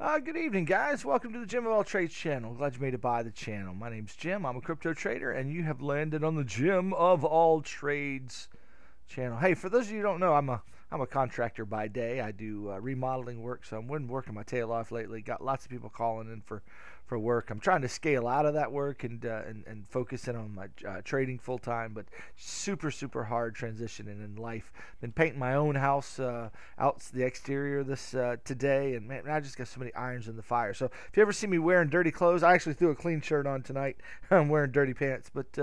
Good evening, guys. Welcome to the Jim of All Trades channel. Glad you made it by the channel. My name's Jim. I'm a crypto trader, and you have landed on the Jim of All Trades channel. Hey, for those of you who don't know, I'm a contractor by day. I do remodeling work, so I've been working my tail off lately. Got lots of people calling in for work. I'm trying to scale out of that work and focus in on my trading full time, but super hard transitioning in life. Been painting my own house out the exterior this today, and man, I just got so many irons in the fire. So if you ever see me wearing dirty clothes, I actually threw a clean shirt on tonight. I'm wearing dirty pants, but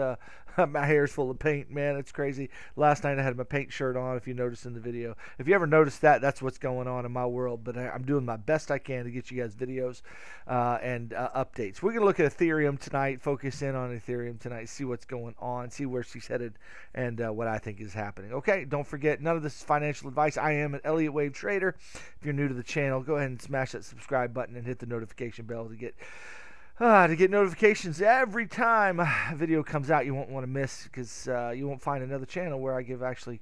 my hair's full of paint, man. It's crazy. Last night I had my paint shirt on, if you noticed in the video. If you ever noticed that, that's what's going on in my world, but I'm doing my best I can to get you guys videos and updates. We're going to look at Ethereum tonight, focus in on Ethereum tonight, see what's going on, see where she's headed, and what I think is happening. Okay, don't forget, none of this is financial advice. I am an Elliott Wave trader. If you're new to the channel, go ahead and smash that subscribe button and hit the notification bell to get notifications every time a video comes out. You won't want to miss, because you won't find another channel where I give actually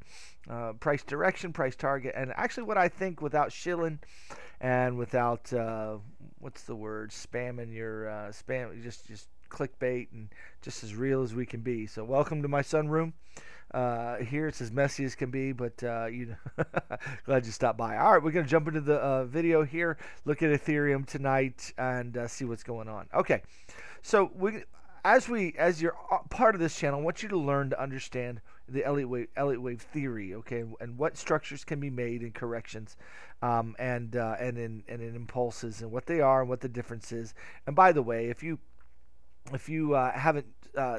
price direction, price target, and actually what I think without shilling and without what's the word, spamming your just clickbait, and just as real as we can be. So welcome to my sunroom. Here it's as messy as can be, but glad you stopped by. All right, we're going to jump into the video here, look at Ethereum tonight, and see what's going on. Okay, so as you're part of this channel, I want you to learn to understand the Elliott Wave theory, okay, and what structures can be made in corrections, and in impulses, and what they are and what the difference is. And by the way, if you haven't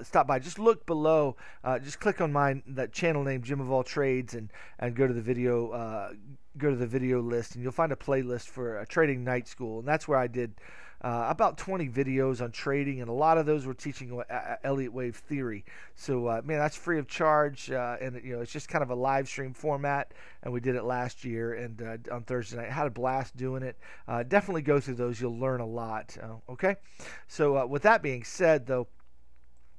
stopped by, just look below, just click on that channel name, Jim of All Trades, and go to the video list, and you'll find a playlist for Trading Night School, and that's where I did about 20 videos on trading, and a lot of those were teaching Elliott Wave theory. So man, that's free of charge, and it's just kind of a live stream format, and we did it last year and on Thursday night. Had a blast doing it. Definitely go through those. You'll learn a lot. Okay, so with that being said, though,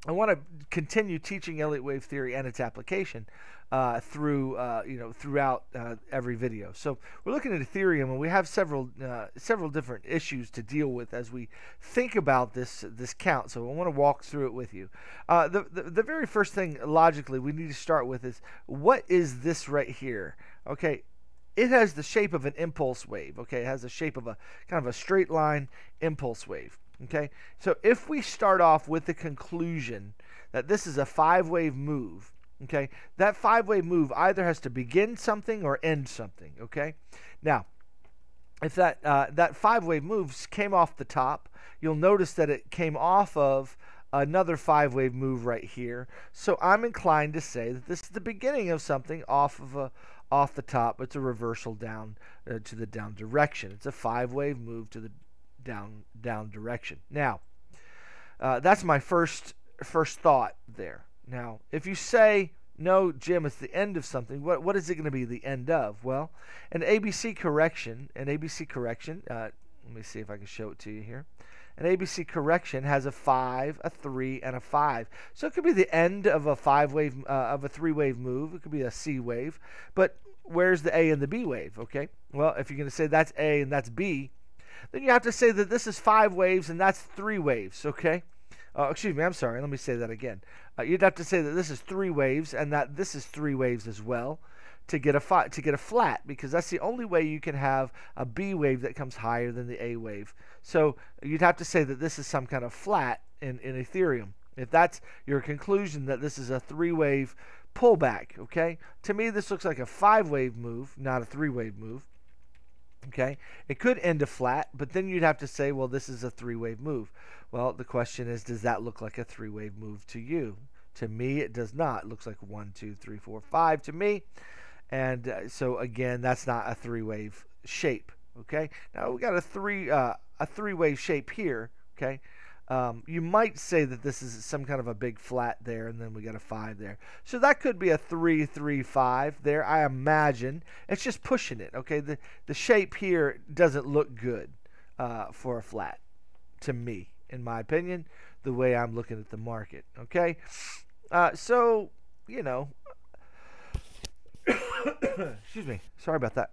I want to continue teaching Elliott Wave theory and its application throughout every video. So we're looking at Ethereum, and we have several different issues to deal with as we think about this count. So I want to walk through it with you. The very first thing logically we need to start with is, what is this right here? Okay. It has the shape of an impulse wave. Okay, it has the shape of a kind of a straight line impulse wave. Okay, so if we start off with the conclusion that this is a 5-wave move, okay, that 5-wave move either has to begin something or end something. Okay, now if that 5-wave move came off the top, you'll notice that it came off of another 5-wave move right here. So I'm inclined to say that this is the beginning of something off the top, but it's a reversal down to the down direction. It's a 5-wave move to the down direction. Now, that's my first thought there. Now, if you say, no, Jim, it's the end of something, what is it going to be the end of? Well, an ABC correction, let me see if I can show it to you here. An ABC correction has a 5, a 3, and a 5. So it could be the end of a 5-wave, of a 3-wave move. It could be a C wave. But where's the A and the B wave? Okay. Well, if you're going to say that's A and that's B, then you have to say that this is 5 waves and that's 3 waves. Okay. Excuse me. I'm sorry. Let me say that again. You'd have to say that this is 3 waves and that this is 3 waves as well, to get a flat, because that's the only way you can have a B wave that comes higher than the A wave. So you'd have to say that this is some kind of flat in Ethereum, if that's your conclusion, that this is a 3-wave pullback. Okay, to me this looks like a 5-wave move, not a 3-wave move. Okay, it could end a flat, but then you'd have to say, well, this is a 3-wave move. Well, the question is, does that look like a 3-wave move to you? To me, it does not. It looks like 1, 2, 3, 4, 5 to me. And so again, that's not a 3-wave shape. Okay, now we got a 3-wave shape here. Okay, you might say that this is some kind of a big flat there, and then we got a 5 there. So that could be a 3, 3, 5 there. I imagine it's just pushing it. Okay, the shape here doesn't look good for a flat to me, in my opinion, the way I'm looking at the market. Okay, so excuse me, sorry about that.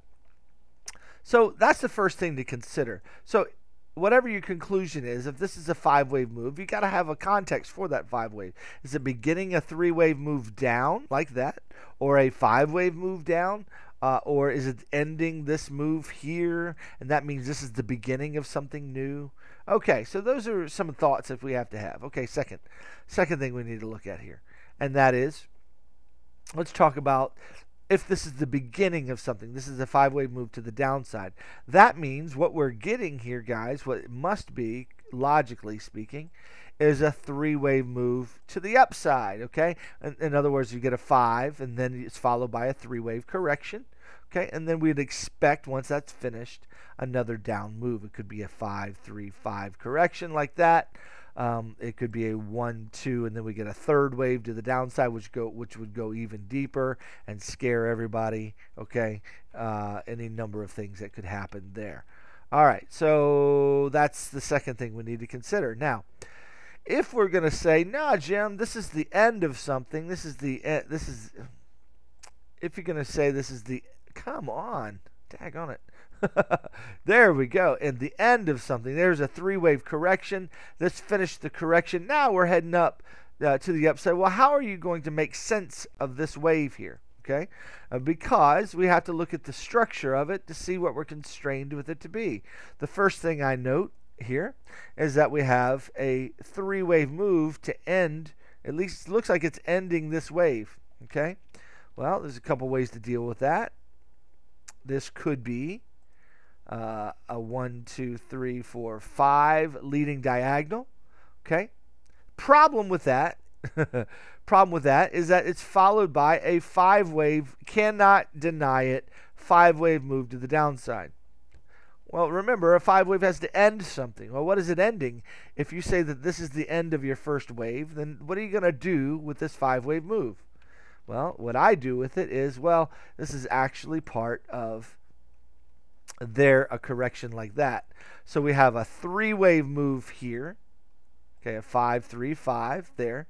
So that's the first thing to consider. So whatever your conclusion is, if this is a 5-wave move, you got to have a context for that 5-wave. Is it beginning a 3-wave move down like that, or a 5-wave move down? Or is it ending this move here, and that means this is the beginning of something new? Okay, so those are some thoughts if we have to have. Okay, second thing we need to look at here, and that is, let's talk about if this is the beginning of something. This is a 5-wave move to the downside. That means what we're getting here, guys, what it must be, logically speaking, is a 3-wave move to the upside, okay? In other words, you get a 5, and then it's followed by a 3-wave correction, okay? And then we'd expect, once that's finished, another down move. It could be a 5, 3, 5 correction like that. It could be a 1, 2, and then we get a 3rd wave to the downside, which would go even deeper and scare everybody, okay? Any number of things that could happen there. All right, so that's the second thing we need to consider. Now, if we're going to say, nah, Jim, this is the end of something, if you're going to say this is the, come on, daggone it. There we go. In the end of something, there's a 3-wave correction. Let's finish the correction. Now we're heading up to the upside. Well, how are you going to make sense of this wave here? Okay, because we have to look at the structure of it to see what we're constrained with it to be. The first thing I note here is that we have a 3-wave move to end, at least it looks like it's ending this wave. Okay, well, there's a couple ways to deal with that. This could be a 1, 2, 3, 4, 5 leading diagonal. Okay, problem with that is that it's followed by a 5-wave, cannot deny it, 5-wave move to the downside. Well, remember, a 5-wave has to end something. Well, what is it ending? If you say that this is the end of your first wave, then what are you going to do with this 5-wave move? Well, what I do with it is, well, this is actually part of a correction like that. So we have a 3-wave move here. Okay, a 5, 3, 5 there.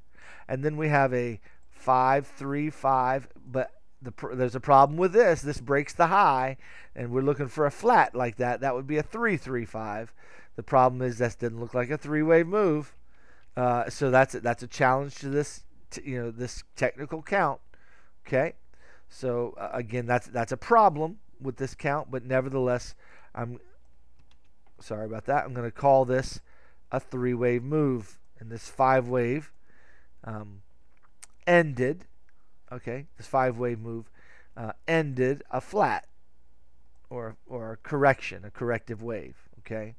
And then we have a 5, 3, 5, but there's a problem with this. This breaks the high, and we're looking for a flat like that. That would be a 3, 3, 5. The problem is that didn't look like a 3-wave move. So that's a challenge to this, this technical count. Okay, so again, that's a problem with this count, but nevertheless, I'm sorry about that. I'm going to call this a 3-wave move, and this 5-wave ended. Okay, this 5-wave move ended a flat or a correction, a corrective wave. Okay,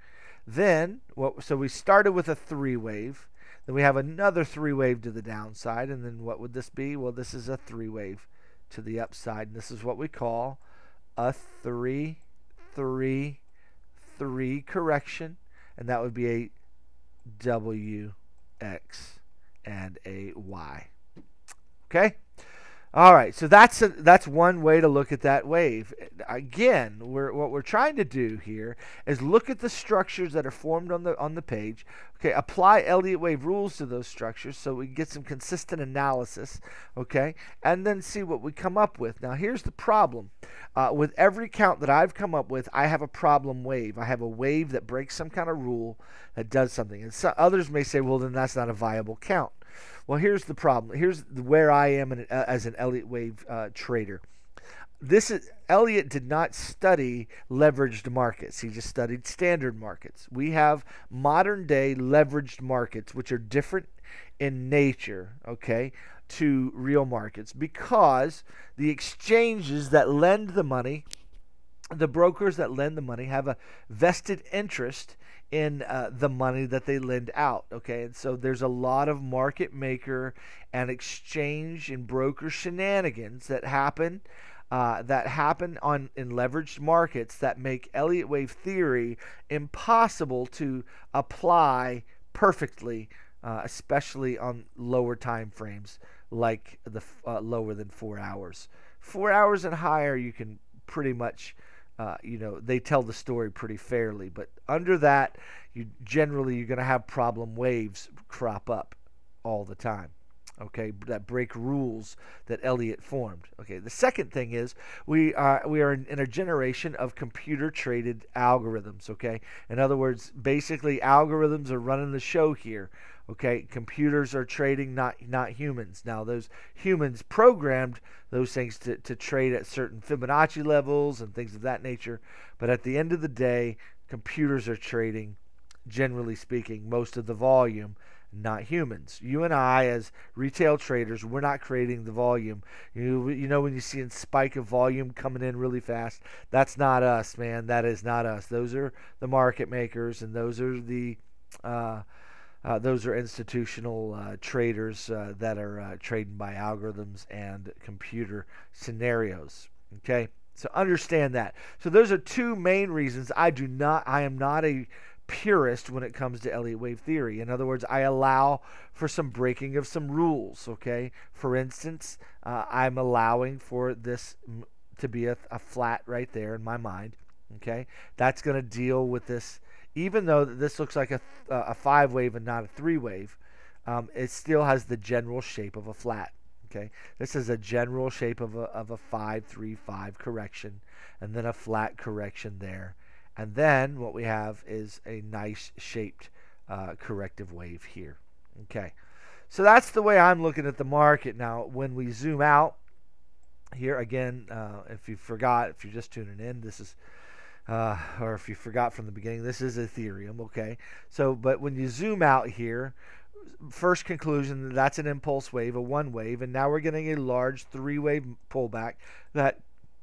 then so we started with a 3-wave, then we have another 3-wave to the downside, and then what would this be? Well, this is a 3-wave to the upside, and this is what we call a 3, 3, 3 correction, and that would be a W, X, and a Y. Okay? All right, so that's one way to look at that wave. Again, what we're trying to do here is look at the structures that are formed on the page. Okay, apply Elliott wave rules to those structures so we get some consistent analysis. Okay, and then see what we come up with. Now, here's the problem. With every count that I've come up with, I have a problem wave. I have a wave that breaks some kind of rule that does something. And others may say, well, then that's not a viable count. Well, here's the problem. Here's where I am as an Elliott wave trader. Elliott did not study leveraged markets. He just studied standard markets. We have modern day leveraged markets, which are different in nature, okay, to real markets, because the exchanges that lend the money, the brokers that lend the money, have a vested interest in the money that they lend out. Okay, and so there's a lot of market maker and exchange and broker shenanigans that happen in leveraged markets that make Elliott wave theory impossible to apply perfectly, especially on lower time frames like the lower than 4 hours. 4 hours and higher, you can pretty much they tell the story pretty fairly, but under that, you're going to have problem waves crop up all the time. okay, that break rules that Elliott formed. Okay, the second thing is we are in a generation of computer traded algorithms. Okay, in other words, basically algorithms are running the show here. Okay, computers are trading, not humans. Now those humans programmed those things to trade at certain Fibonacci levels and things of that nature, but at the end of the day, computers are trading, generally speaking, most of the volume, not humans. You and I, as retail traders, we're not creating the volume. You know when you see a spike of volume coming in really fast, that's not us, man. That is not us. Those are the market makers, and those are the institutional traders that are trading by algorithms and computer scenarios. Okay, so understand that. So those are two main reasons I am not a purist when it comes to Elliott wave theory. In other words, I allow for some breaking of some rules. Okay, for instance, I'm allowing for this to be a flat right there in my mind. Okay, that's going to deal with this. Even though this looks like a 5 wave and not a 3 wave, it still has the general shape of a flat. Okay, this is a general shape of a 5-3-5 correction, and then a flat correction there. And then what we have is a nice shaped corrective wave here. Okay, so that's the way I'm looking at the market. Now, when we zoom out here, again, if you forgot, if you're just tuning in, this is, or if you forgot from the beginning, this is Ethereum. Okay, so but when you zoom out here, first conclusion, that's an impulse wave, a 1 wave, and now we're getting a large 3 wave pullback. That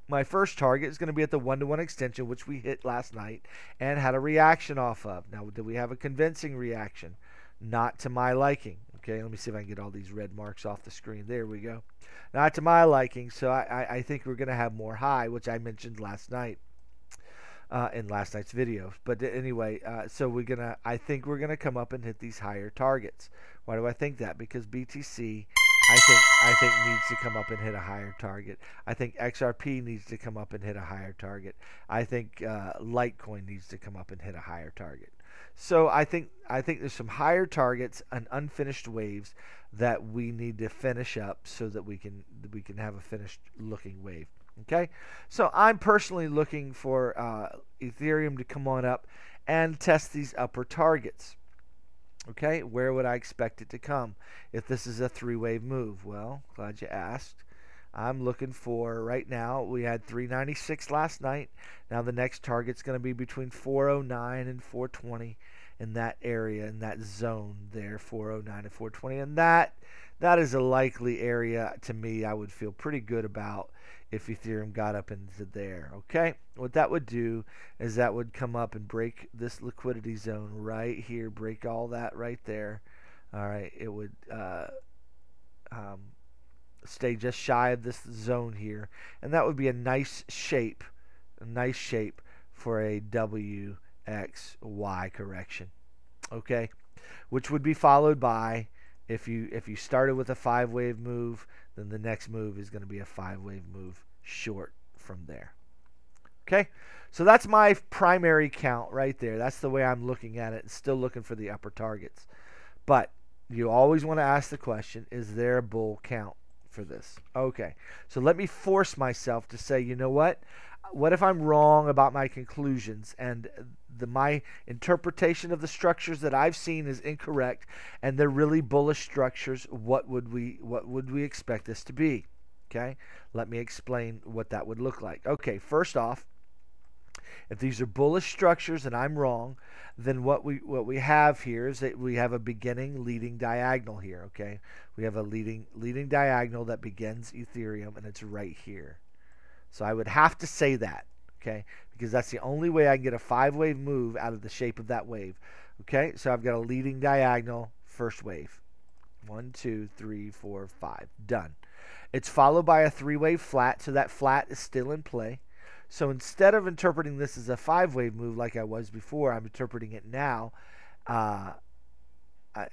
my first target is going to be at the 1-to-1 extension, which we hit last night and had a reaction off of. Now, did we have a convincing reaction? Not to my liking. Okay, let me see if I can get all these red marks off the screen. There we go. Not to my liking, so I think we're going to have more high, which I mentioned last night in last night's video. But anyway, so I think we're gonna come up and hit these higher targets. Why do I think that? Because BTC, I think needs to come up and hit a higher target. I think XRP needs to come up and hit a higher target. I think Litecoin needs to come up and hit a higher target. So I think there's some higher targets and unfinished waves that we need to finish up so that we can have a finished looking wave. Okay, so I'm personally looking for Ethereum to come on up and test these upper targets. Okay, where would I expect it to come if this is a 3-wave move? Well, glad you asked. I'm looking for, right now, we had 396 last night. Now the next target's going to be between 409 and 420 in that area, in that zone there, 409 and 420. And that is a likely area to me I would feel pretty good about if Ethereum got up into there. Okay, what that would do is that would come up and break this liquidity zone right here, break all that right there. All right, it would stay just shy of this zone here, and that would be a nice shape for a WXY correction. Okay, which would be followed by, if you started with a 5-wave move, then the next move is going to be a 5-wave move short from there. Okay, so that's my primary count right there. That's the way I'm looking at it, and still looking for the upper targets. But you always want to ask the question, is there a bull count for this? Okay, so let me force myself to say, you know what if I'm wrong about my conclusions and my interpretation of the structures that I've seen is incorrect and they're really bullish structures? What would we expect this to be? Okay, let me explain what that would look like. Okay, first off, if these are bullish structures and I'm wrong, then what we have here is that we have a beginning leading diagonal here. Okay, we have a leading diagonal that begins Ethereum, and it's right here. So I would have to say that, okay, because that's the only way I can get a 5-wave move out of the shape of that wave. Okay, so I've got a leading diagonal, first wave. 1, 2, 3, 4, 5. Done. It's followed by a 3-wave flat, so that flat is still in play. So instead of interpreting this as a 5-wave move like I was before, I'm interpreting it now.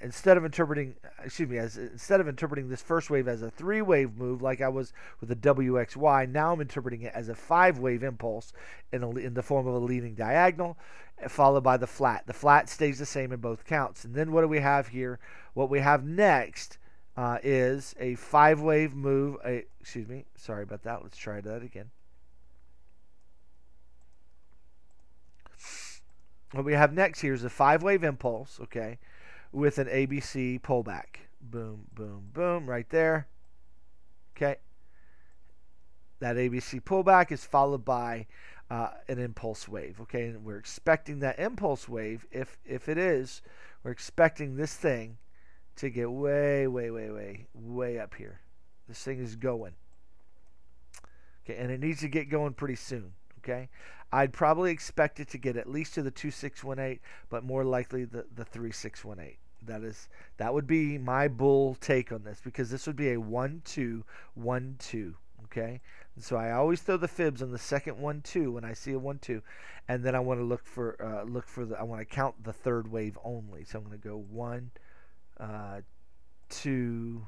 Instead of interpreting this first wave as a 3-wave move like I was with the WXY, now I'm interpreting it as a 5-wave impulse in the form of a leading diagonal, followed by the flat. The flat stays the same in both counts. And then what do we have here? What we have next is a 5-wave move. Excuse me. Sorry about that. Let's try that again. What we have next here is a 5-wave impulse, okay, with an ABC pullback. Boom, boom, boom, right there. Okay. That ABC pullback is followed by an impulse wave, okay, and we're expecting that impulse wave. If it is, we're expecting this thing to get way up here. This thing is going, okay, and it needs to get going pretty soon. Okay, I'd probably expect it to get at least to the 2618, but more likely the 3618. That would be my bull take on this, because this would be a 1-2-1-2. Okay, and so I always throw the fibs on the second 1-2 when I see a 1-2, and then I want to look for I want to count the third wave only. So I'm going to go 1, 2,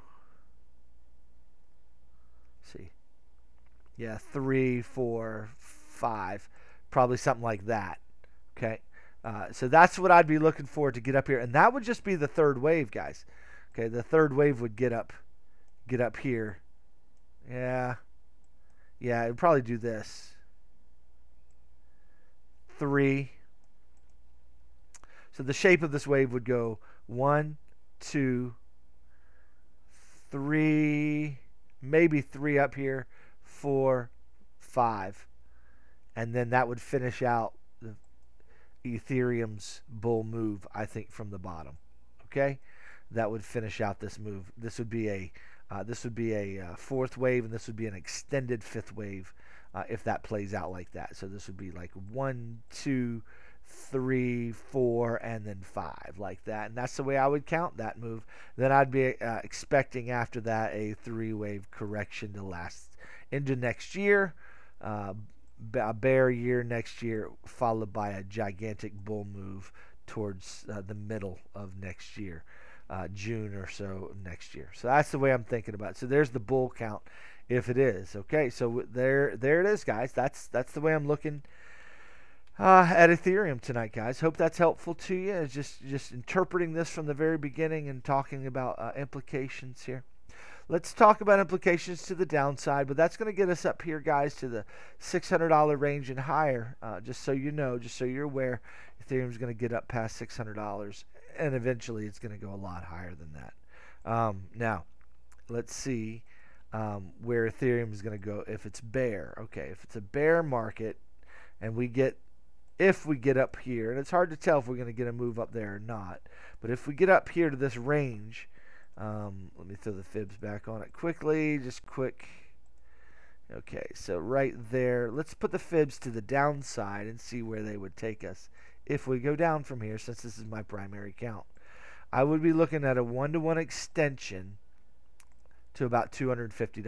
see, yeah, 3, 4, 5, probably something like that. Okay, so that's what I'd be looking for to get up here, and that would just be the third wave, guys. Okay, the third wave would get up here. Yeah, it would probably do this. 3. So the shape of this wave would go 1, 2, 3, maybe 3 up here, 4, 5. And then that would finish out the Ethereum's bull move, I think, from the bottom. Okay? That would finish out this move. This would be a fourth wave, and this would be an extended fifth wave if that plays out like that. So this would be like 1, 2, 3, 4, and then 5, like that. And that's the way I would count that move. Then I'd be expecting after that a 3-wave correction to last into next year. A bear year next year, followed by a gigantic bull move towards the middle of next year. June or so next year. So that's the way I'm thinking about it. So there's the bull count, if it is. Okay, so there it is, guys. That's the way I'm looking at Ethereum tonight, guys. Hope that's helpful to you. It's just interpreting this from the very beginning and talking about implications here. Let's talk about implications to the downside, but that's going to get us up here, guys, to the $600 range and higher. Just so you know, just so you're aware, Ethereum's going to get up past $600. And eventually it's going to go a lot higher than that. Now, let's see where Ethereum is going to go if it's bear. Okay, if it's a bear market, and if we get up here, and it's hard to tell if we're going to get a move up there or not, but if we get up here to this range, let me throw the fibs back on it quickly, just quick. Okay, so right there, let's put the fibs to the downside and see where they would take us. If we go down from here, since this is my primary count, I would be looking at a 1-to-1 extension to about $250.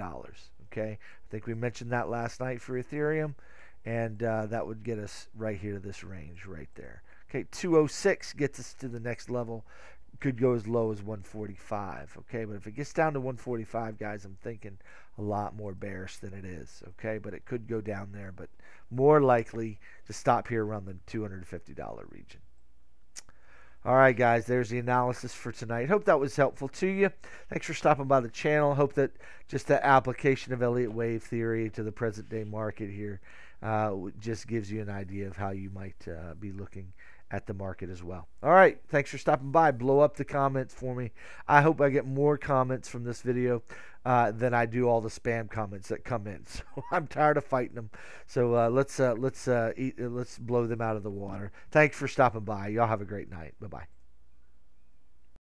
Okay, I think we mentioned that last night for Ethereum, and that would get us right here to this range right there. Okay, 206 gets us to the next level. Could go as low as 145. Okay, but if it gets down to 145, guys, I'm thinking a lot more bearish than it is. Okay, but it could go down there, but more likely to stop here around the $250 region. All right, guys, there's the analysis for tonight. Hope that was helpful to you. Thanks for stopping by the channel. Hope that just the application of Elliott wave theory to the present day market here just gives you an idea of how you might be looking at the market as well. All right, thanks for stopping by. Blow up the comments for me. I hope I get more comments from this video than I do all the spam comments that come in. So I'm tired of fighting them. So let's blow them out of the water. Thanks for stopping by. Y'all have a great night. Bye-bye.